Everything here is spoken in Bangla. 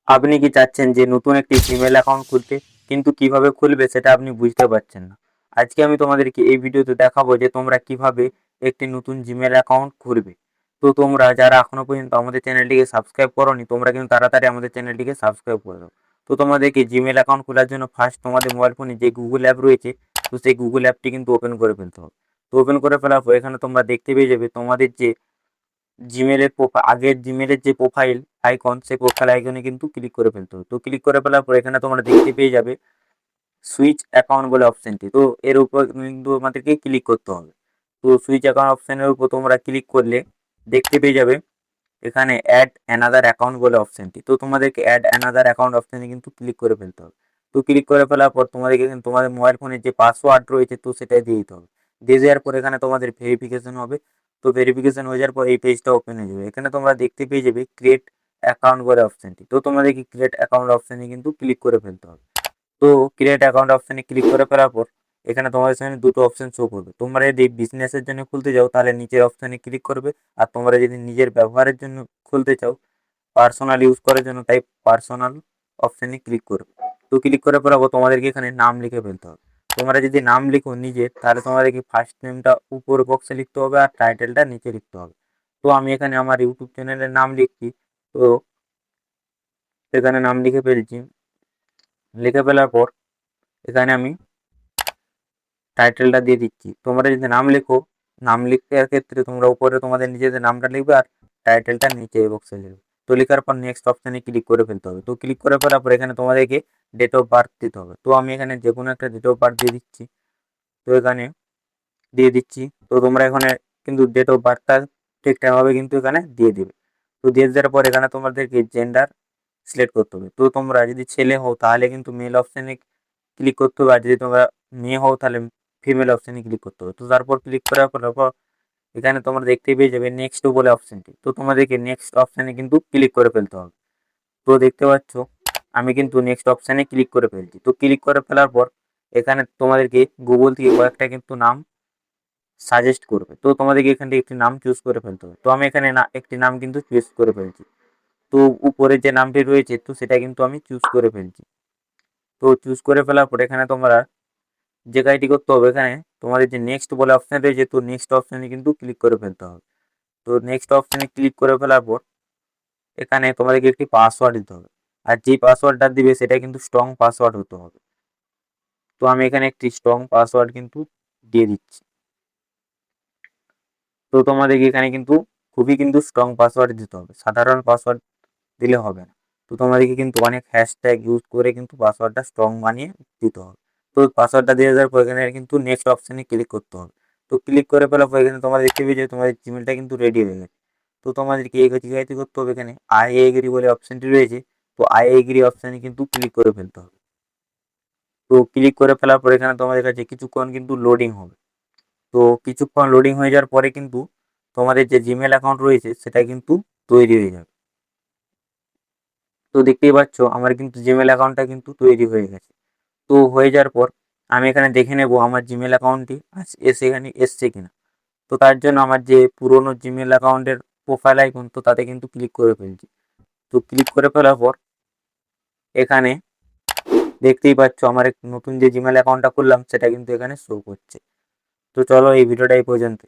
আপনি কি চাচ্ছেন যে নতুন একটি জিমেল অ্যাকাউন্ট খুলতে, কিন্তু কিভাবে খুলবে সেটা আপনি বুঝতে পারছেন না। আজকে আমি তোমাদেরকে এই ভিডিওতে দেখাবো যে তোমরা কিভাবে একটি নতুন জিমেল অ্যাকাউন্ট খুলবে। তো তোমরা যারা এখনো পর্যন্ত আমাদের চ্যানেলটিকে সাবস্ক্রাইব করোনি, তোমরা কিন্তু তাড়াতাড়ি আমাদের চ্যানেলটিকে সাবস্ক্রাইব করে দাও। তো তোমাদেরকে জিমেল অ্যাকাউন্ট খোলার জন্য ফার্স্ট তোমাদের মোবাইল ফোনে যে গুগল অ্যাপ রয়েছে, তো সেই গুগল অ্যাপটি কিন্তু ওপেন করে ফেলতে হবে। তো ওপেন করে ফেলার পর এখানে তোমরা দেখতে পেয়ে যাবে তোমাদের যে জিমেলের আগের জিমেলের যে প্রোফাইল আইকন, সেই প্রোফাইল আইকনে কিন্তু ক্লিক করে ফেলতে হবে। তো ক্লিক করে ফেলার পর এখানে তোমরা দেখতে পেয়ে যাবে সুইচ অ্যাকাউন্ট বলে অপশনটি। তো এর উপর কিন্তু আমাদেরকে ক্লিক করতে হবে। তো সুইচ অ্যাকাউন্ট অপশনের উপর তোমরা ক্লিক করলে দেখতে পেয়ে যাবে এখানে অ্যাড অ্যানাদার অ্যাকাউন্ট বলে অপশনটি। তো তোমাদেরকে অ্যাড অ্যানাদার অ্যাকাউন্ট অপশনে কিন্তু ক্লিক করে ফেলতে হবে। তো ক্লিক করে ফেলার পর তোমাদেরকে কিন্তু তোমাদের মোবাইল ফোনে যে পাসওয়ার্ড রয়েছে, তো সেটাই দিয়ে দিতে হবে। দিয়ে দেওয়ার পর এখানে তোমাদের ভেরিফিকেশন হবে। তো ভেরিফিকেশন হয়ে যাওয়ার পর এই পেজটা ওপেন হয়ে যাবে। এখানে তোমরা দেখতে পেয়ে যাবে ক্রিয়েট অ্যাকাউন্ট বলে অপশনটি। তো তোমাদেরকে ক্রিয়েট অ্যাকাউন্ট অপশনে কিন্তু ক্লিক করে ফেলতে হবে। তো ক্রিয়েট অ্যাকাউন্ট অপশনে ক্লিক করে ফেলার পর এখানে তোমাদের সামনে দুটো অপশন শো করবে। তোমরা যদি বিজনেসের জন্য খুলতে চাও তাহলে নিচের অপশনে ক্লিক করবে, আর তোমরা যদি নিজের ব্যবহারের জন্য খুলতে চাও, পার্সোনাল ইউজ করার জন্য, তাই পার্সোনাল অপশনে ক্লিক করবে। তো ক্লিক করে পর তোমাদেরকে এখানে নাম লিখে ফেলতে হবে। তোমরা যদি নাম লিখো নিজের, তাহলে তোমাদেরকে ফার্স্ট নেমটা উপর বক্সে লিখতে হবে আর টাইটেলটা নিচে লিখতে হবে। তো আমি এখানে আমার ইউটিউব চ্যানেলের নাম লিখছি। তো এখানে নাম লিখে ফেলছি। লিখে ফেলার পর এখানে আমি টাইটেলটা দিয়ে দিচ্ছি। তোমরা যদি নাম লেখো, নাম লিখার ক্ষেত্রে তোমরা উপরে তোমাদের নিজেদের নামটা লিখবে আর টাইটেলটা নিচে বক্সে লিখবে। তো লেখার পর নেক্সট অপশানে ক্লিক করে ফেলতে হবে। তো ক্লিক করে ফেলার পর এখানে তোমাদেরকে ডেট অফ বার্থ দিতে হবে। তো আমি এখানে যে কোনো একটা ডেট অফ বার্থ দিয়ে দিচ্ছি। তো এখানে দিয়ে দিচ্ছি। তো তোমরা এখানে কিন্তু ডেট অফ বার্থটা ঠিকঠাকভাবে কিন্তু এখানে দিয়ে দিবে। তো দিয়ে দেওয়ার পর এখানে তোমাদেরকে জেন্ডার সিলেক্ট করতে হবে। তো তোমরা যদি ছেলে হও তাহলে কিন্তু মেল অপশানে ক্লিক করতে হবে, আর যদি তোমরা মেয়ে হও তাহলে ফিমেল অপশানে ক্লিক করতে হবে। তো তারপর ক্লিক করার পর এখানে তোমরা দেখতে পেয়ে যাবে নেক্সট বলে অপশানটি। তো তোমাদেরকে নেক্সট অপশানে কিন্তু ক্লিক করে ফেলতে হবে। তো দেখতে পাচ্ছ আমি কিন্তু নেক্সট অপশানে ক্লিক করে ফেলছি। তো ক্লিক করে ফেলার পর এখানে তোমাদেরকে গুগল থেকে কয়েকটা কিন্তু নাম সাজেস্ট করবে। তো তোমাদেরকে এখান থেকে একটি নাম চুজ করে ফেলতে হবে। তো আমি এখানে একটি নাম কিন্তু চুজ করে ফেলছি। তো উপরে যে নামটি রয়েছে, তো সেটা কিন্তু আমি চুজ করে ফেলছি। তো চুজ করে ফেলার পর এখানে তোমরা যে কাজটি করতে হবে, এখানে তোমাদের যে নেক্সট বলে অপশান রয়েছে, তো নেক্সট অপশানে কিন্তু ক্লিক করে ফেলতে হবে। তো নেক্সট অপশানে ক্লিক করে ফেলার পর এখানে তোমাদেরকে একটি পাসওয়ার্ড দিতে হবে, আর যেই পাসওয়ার্ডটা দিবে সেটা কিন্তু স্ট্রং পাসওয়ার্ড হতে হবে। তো আমি এখানে একটি স্ট্রং পাসওয়ার্ড কিন্তু দিয়ে দিচ্ছি। তো তোমাদেরকে এখানে কিন্তু খুবই কিন্তু স্ট্রং পাসওয়ার্ড দিতে হবে, সাধারণ পাসওয়ার্ড দিলে হবে না। তো তোমাদেরকে কিন্তু অনেক হ্যাশট্যাগ ইউজ করে কিন্তু পাসওয়ার্ডটা স্ট্রং বানিয়ে দিতে হবে। তো পাসওয়ার্ডটা দিয়ে দেওয়ার পর এখানে কিন্তু নেক্সট অপশানে ক্লিক করতে হবে। তো ক্লিক করে ফেলার পর এখানে তোমরা দেখতে পেয়ে যে তোমাদের জিমেলটা কিন্তু রেডি হয়ে গেছে। তো তোমাদেরকে এই কাজটি করতে হবে, এখানে আই এগ্রি বলে অপশানটি রয়েছে, তো আই এগ্রি অপশানে কিন্তু ক্লিক করে ফেলতে হবে। তো ক্লিক করে ফেলার পর এখানে তোমাদের কাছে কিছুক্ষণ কিন্তু লোডিং হবে। তো কিছুক্ষণ লোডিং হয়ে যাওয়ার পরে কিন্তু তোমাদের যে জিমেল অ্যাকাউন্ট রয়েছে সেটা কিন্তু তৈরি হয়ে যাবে। তো দেখতেই পাচ্ছ আমার কিন্তু জিমেল অ্যাকাউন্টটা কিন্তু তৈরি হয়ে গেছে। তো হয়ে যাওয়ার পর আমি এখানে দেখে নেব আমার জিমেল অ্যাকাউন্টটি এখানে এসছে কিনা। তো তার জন্য আমার যে পুরনো জিমেল অ্যাকাউন্টের প্রোফাইল আইকন, তো তাতে কিন্তু ক্লিক করে ফেলছি। তো ক্লিক করে ফেলার পর এখানে দেখতেই পাচ্ছ আমার নতুন যে জিমেল অ্যাকাউন্টটা খুললাম সেটা কিন্তু এখানে শো করছে। তো চলো এই ভিডিওটা এই পর্যন্ত।